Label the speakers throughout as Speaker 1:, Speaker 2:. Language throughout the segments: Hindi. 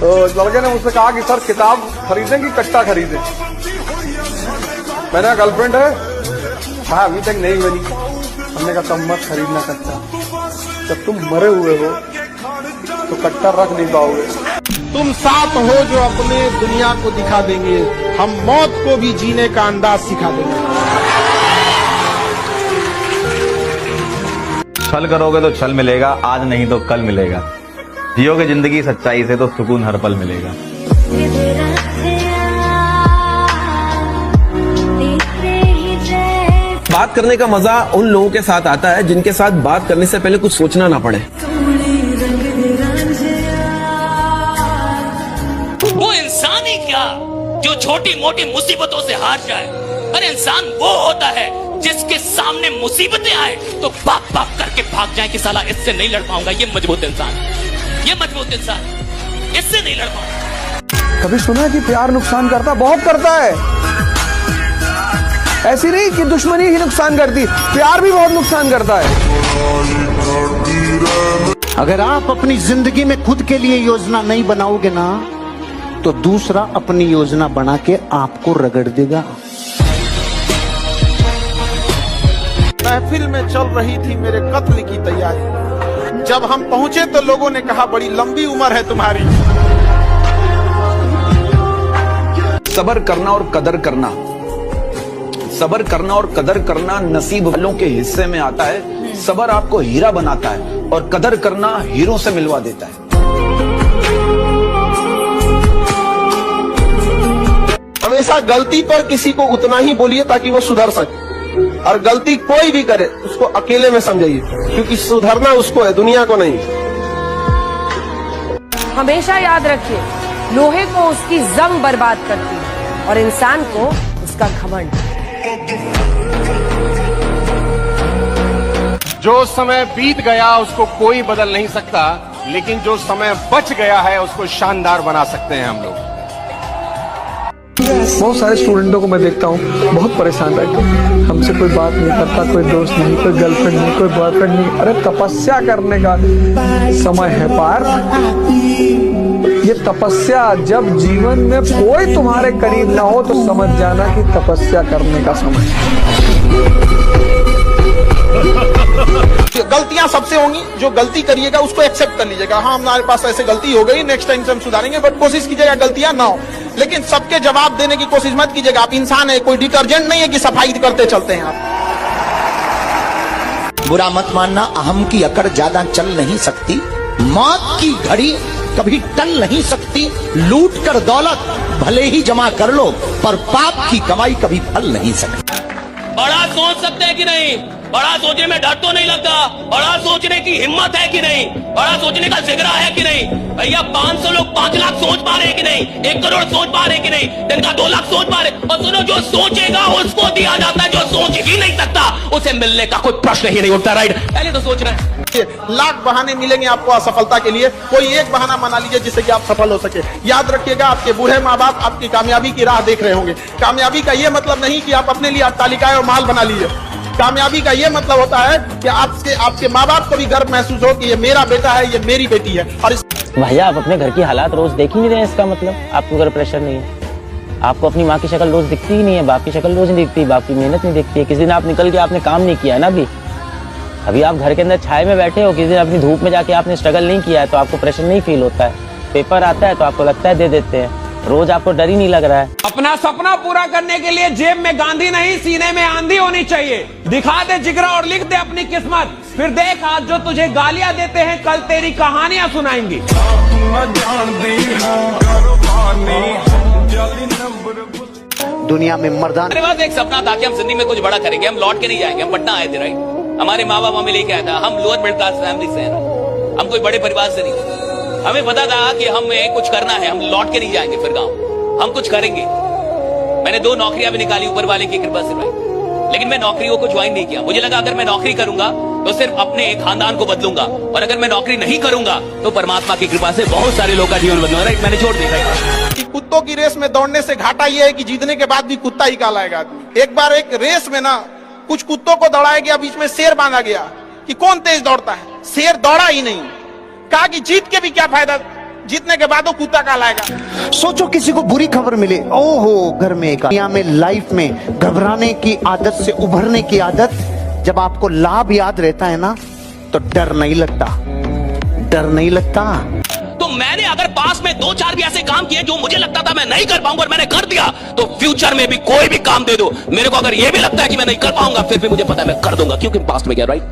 Speaker 1: तो इस लड़के ने मुझसे कहा कि सर किताब खरीदें कि कट्टा खरीदें। मैंने गर्लफ्रेंड है, हाँ अभी तक नहीं बनी। हमने कहा तब मत खरीदना कट्टा, जब तुम मरे हुए हो तो कट्टा रख नहीं पाओगे।
Speaker 2: तुम साथ हो जो अपने दुनिया को दिखा देंगे, हम मौत को भी जीने का अंदाज सिखा देंगे।
Speaker 3: छल करोगे तो छल मिलेगा, आज नहीं तो कल मिलेगा। जियोगे जिंदगी सच्चाई से तो सुकून हर पल मिलेगा।
Speaker 4: बात करने का मजा उन लोगों के साथ आता है जिनके साथ बात करने से पहले कुछ सोचना ना पड़े।
Speaker 5: वो इंसान ही क्या जो छोटी मोटी मुसीबतों से हार जाए। अरे इंसान वो होता है जिसके सामने मुसीबतें आए तो बाप बाप करके भाग जाए कि साला इससे नहीं लड़ पाऊंगा। ये मजबूत इंसान, ये मजबूत इंसान, इससे नहीं लड़ पाऊंगा।
Speaker 1: कभी सुना है कि प्यार नुकसान करता? बहुत करता है। ऐसी नहीं कि दुश्मनी ही नुकसान करती, प्यार भी बहुत नुकसान करता है।
Speaker 2: अगर आप अपनी जिंदगी में खुद के लिए योजना नहीं बनाओगे ना, तो दूसरा अपनी योजना बना के आपको रगड़ देगा। महफिल में चल रही थी मेरे कत्ल की तैयारी। जब हम पहुंचे तो लोगों ने कहा बड़ी लंबी उम्र है तुम्हारी।
Speaker 4: सबर करना और कदर करना, सबर करना और कदर करना नसीब वालों के हिस्से में आता है। सबर आपको हीरा बनाता है और कदर करना हीरो से मिलवा देता है।
Speaker 2: हमेशा गलती पर किसी को उतना ही बोलिए ताकि वो सुधर सके, और गलती कोई भी करे उसको अकेले में समझिए, क्योंकि सुधरना उसको है, दुनिया को नहीं।
Speaker 6: हमेशा याद रखिए, लोहे को उसकी जंग बर्बाद करती है और इंसान को उसका घमंड।
Speaker 2: जो समय बीत गया उसको कोई बदल नहीं सकता, लेकिन जो समय बच गया है उसको शानदार बना सकते हैं हम लोग।
Speaker 1: बहुत सारे स्टूडेंटों को मैं देखता हूँ बहुत परेशान रहते हैं, हमसे कोई बात नहीं करता, कोई दोस्त नहीं, कोई गर्लफ्रेंड नहीं, कोई बॉयफ्रेंड नहीं। अरे तपस्या करने का समय है पार्थ। ये तपस्या, जब जीवन में कोई तुम्हारे करीब ना हो तो समझ जाना कि तपस्या करने का समय है।
Speaker 2: गलतियां सबसे होंगी, जो गलती करिएगा उसको एक्सेप्ट कर लीजिएगा। हाँ हमारे पास ऐसे गलती हो गई, नेक्स्ट टाइम से हम सुधारेंगे, बट कोशिश कीजिएगा गलतियां ना हो। लेकिन सबके जवाब देने की कोशिश मत कीजिएगा। आप इंसान है, कोई डिटर्जेंट नहीं है कि सफाई करते चलते हैं आप।
Speaker 7: बुरा मत मानना, अहम की अकड़ ज्यादा चल नहीं सकती। मौत की घड़ी कभी टल नहीं सकती। लूट कर दौलत भले ही जमा कर लो, पर पाप की कमाई कभी फल नहीं सकती।
Speaker 5: बड़ा सोच सकते हैं कि नहीं? बड़ा सोचने में डर तो नहीं लगता? बड़ा सोचने की हिम्मत है कि नहीं? बड़ा सोचने का जिगरा है कि नहीं? भैया 500 लोग 5 लाख सोच पा रहे हैं कि नहीं? 1 करोड़ सोच पा रहे हैं कि नहीं? दिन का 2 लाख सोच पा रहे। और सुनो, जो सोचेगा उसको दिया जाता है, जो सोच ही नहीं सकता उसे मिलने का कोई प्रश्न ही नहीं उठता। राइट, पहले तो सोच रहे हैं।
Speaker 2: लाख बहाने मिलेंगे आपको असफलता के लिए, कोई एक बहाना बना लीजिए जिससे कि आप सफल हो सके। याद रखिएगा, आपके बूढ़े माँ बाप आपकी कामयाबी की राह देख रहे होंगे। कामयाबी का ये मतलब नहीं कि आप अपने लिए अट्टालिकाएं और माल बना लीजिए। कामयाबी का ये मतलब होता है कि आपके माँ बाप को भी गर्व महसूस हो कि ये मेरा बेटा है, ये मेरी बेटी है। और
Speaker 8: भैया आप अपने घर की हालात रोज देख ही नहीं रहे, इसका मतलब आपको घर प्रेशर नहीं है। आपको अपनी माँ की शक्ल रोज दिखती ही नहीं है, बाप की शक्ल रोज नहीं दिखती, बाप की मेहनत नहीं दिखती है। किसी दिन आप निकल के आपने काम नहीं किया है ना, अभी आप घर के अंदर छाए में बैठे हो, किसी दिन अपनी धूप में जाके आपने स्ट्रगल नहीं किया है तो आपको प्रेशर नहीं फील होता है। पेपर आता है तो आपको लगता है दे देते हैं, रोज आपको डर ही नहीं लग रहा है।
Speaker 9: अपना सपना पूरा करने के लिए जेब में गांधी नहीं, सीने में आंधी होनी चाहिए। दिखा दे जिगरा और लिख दे अपनी किस्मत, फिर देख आज जो तुझे गालियां देते हैं कल तेरी कहानियां सुनाएंगी।
Speaker 7: दुनिया में मर्दान।
Speaker 5: मेरे पास एक सपना था कि हम जिंदगी में कुछ बड़ा करेंगे, हम लौट के नहीं जाएंगे। हम पटना आए थे, राइट। हमारे माँ बाप हमें लेके आया था, हम लोअर मिडिल क्लास फैमिली से हैं, हम कोई बड़े परिवार से नहीं। हमें पता था कि हमें कुछ करना है, हम लौट के नहीं जाएंगे फिर गाँव, हम कुछ करेंगे। मैंने 2 नौकरियां भी निकाली ऊपर वाले की कृपा से, भाई। लेकिन मैं नौकरियों को ज्वाइन नहीं किया। मुझे लगा अगर मैं नौकरी करूंगा तो सिर्फ अपने खानदान को बदलूंगा, और अगर मैं नौकरी नहीं करूंगा तो परमात्मा की कृपा से बहुत सारे लोगों का जीवन बदलूंगा। राइट, मैंने छोड़ दिया।
Speaker 2: कुत्तों की रेस में दौड़ने से घाटा यह है कि जीतने के बाद भी कुत्ता ही कहलाएगा आदमी। एक बार एक रेस में ना कुछ कुत्तों को दौड़ाया गया, बीच में शेर बांधा गया कि कौन तेज दौड़ता है। शेर दौड़ा ही नहीं, कहा कि जीत के भी क्या फायदा, जीतने के बाद वो कुत्ता कहलाएगा।
Speaker 7: सोचो किसी को बुरी खबर मिले, ओहो घर में एक दुनिया में लाइफ में घबराने की आदत से उभरने की आदत, जब आपको लाभ याद रहता है ना तो डर नहीं लगता, डर नहीं लगता।
Speaker 5: तो मैंने अगर पास में 2-4 भी ऐसे काम किए जो मुझे लगता था मैं नहीं कर पाऊंगा और मैंने कर दिया, तो फ्यूचर में भी कोई भी काम दे दो मेरे को, अगर ये भी लगता है कि मैं नहीं कर पाऊंगा, फिर भी मुझे पता है मैं कर दूंगा, क्योंकि पास्ट में गया। राइट।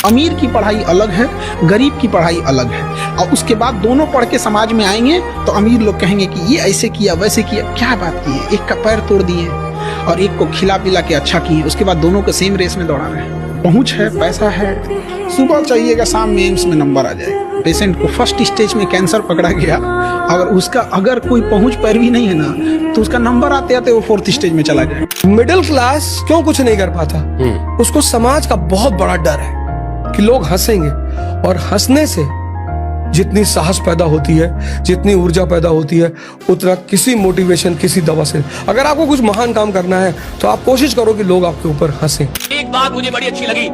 Speaker 2: अमीर की पढ़ाई अलग है, गरीब की पढ़ाई अलग है, और उसके बाद दोनों पढ़ के समाज में आएंगे तो अमीर लोग कहेंगे कि ये ऐसे किया वैसे किया। क्या बात की है, एक का पैर तोड़ दिए और एक को खिला पिला के अच्छा किए, उसके बाद दोनों को सेम रेस में दौड़ा रहे हैं। पहुंच है, पैसा है, सुबह चाहिएगा शाम में एम्स में नंबर आ जाएगा। पेशेंट को फर्स्ट स्टेज में कैंसर पकड़ा गया, अगर कोई पहुंच पैरवी नहीं है ना, तो उसका नंबर आते आते वो 4th स्टेज में चला जाए।
Speaker 1: मिडिल क्लास क्यों कुछ नहीं कर पाता? उसको समाज का बहुत बड़ा डर है कि लोग हंसेंगे, और हंसने से जितनी साहस पैदा होती है, जितनी ऊर्जा पैदा होती है, उतना किसी मोटिवेशन, किसी दवा से। अगर आपको कुछ महान काम करना है तो आप कोशिश करो कि लोग आपके ऊपर हंसें।
Speaker 5: एक बात मुझे बड़ी अच्छी लगी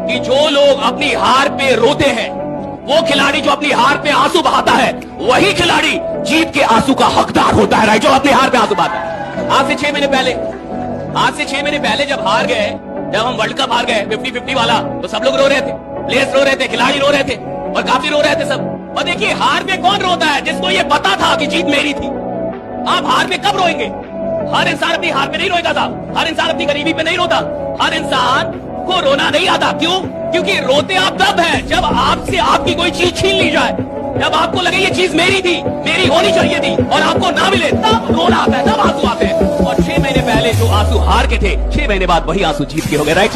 Speaker 5: कि जो लोग अपनी हार पे रोते हैं, वो खिलाड़ी जो अपनी हार पे आंसू बहाता है, वही खिलाड़ी जीत के आंसू का हकदार होता है। राइट, जो अपनी हार पे आंसू बहाता है। आज से 6 महीने पहले जब हार गए, जब हम वर्ल्ड कप हार गए 50-50 वाला, तो सब लोग रो रहे थे, प्लेयर्स रो रहे थे, खिलाड़ी रो रहे थे, और काफी रो रहे थे सब। और देखिए हार में कौन रोता है? जिसको ये पता था कि जीत मेरी थी। आप हार में कब रोएंगे? हर इंसान अपनी हार पे नहीं रोएगा साहब, हर इंसान अपनी गरीबी पे नहीं रोता, हर इंसान को रोना नहीं आता। क्यों? क्योंकि रोते आप तब है जब आपसे आपकी कोई चीज छीन ली जाए, जब आपको लगे ये चीज मेरी थी, मेरी होनी चाहिए थी, और आपको ना मिले, तब रोना आता है, तब आंसू आते हैं। और 6 महीने पहले जो आंसू हार के थे, 6 महीने बाद वही आंसू जीत के हो गए। राइट।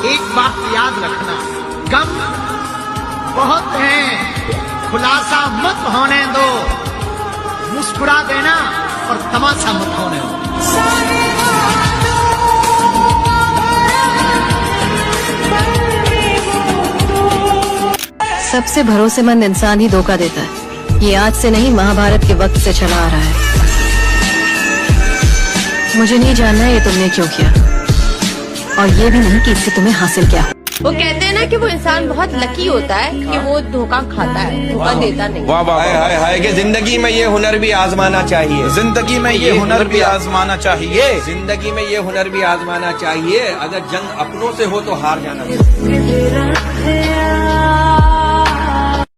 Speaker 7: एक बात याद रखना, गम बहुत है, खुलासा मत होने दो, मुस्कुरा देना और तमाशा मत होने दो।
Speaker 10: सबसे भरोसेमंद इंसान ही धोखा देता है। ये आज से नहीं, महाभारत के वक्त से चला आ रहा है। मुझे नहीं जानना ये तुमने क्यों किया, और ये भी नहीं कि इससे तुम्हें हासिल क्या।
Speaker 6: वो कहते हैं ना कि वो इंसान बहुत लकी होता है कि वो धोखा खाता है, धोखा देता नहीं।
Speaker 4: वाह वाह, हाय हाय, कि जिंदगी में ये हुनर भी आजमाना चाहिए, जिंदगी में ये हुनर भी आजमाना चाहिए, जिंदगी में ये हुनर भी आजमाना चाहिए। अगर जंग अपनों से हो तो हार जाना चाहिए।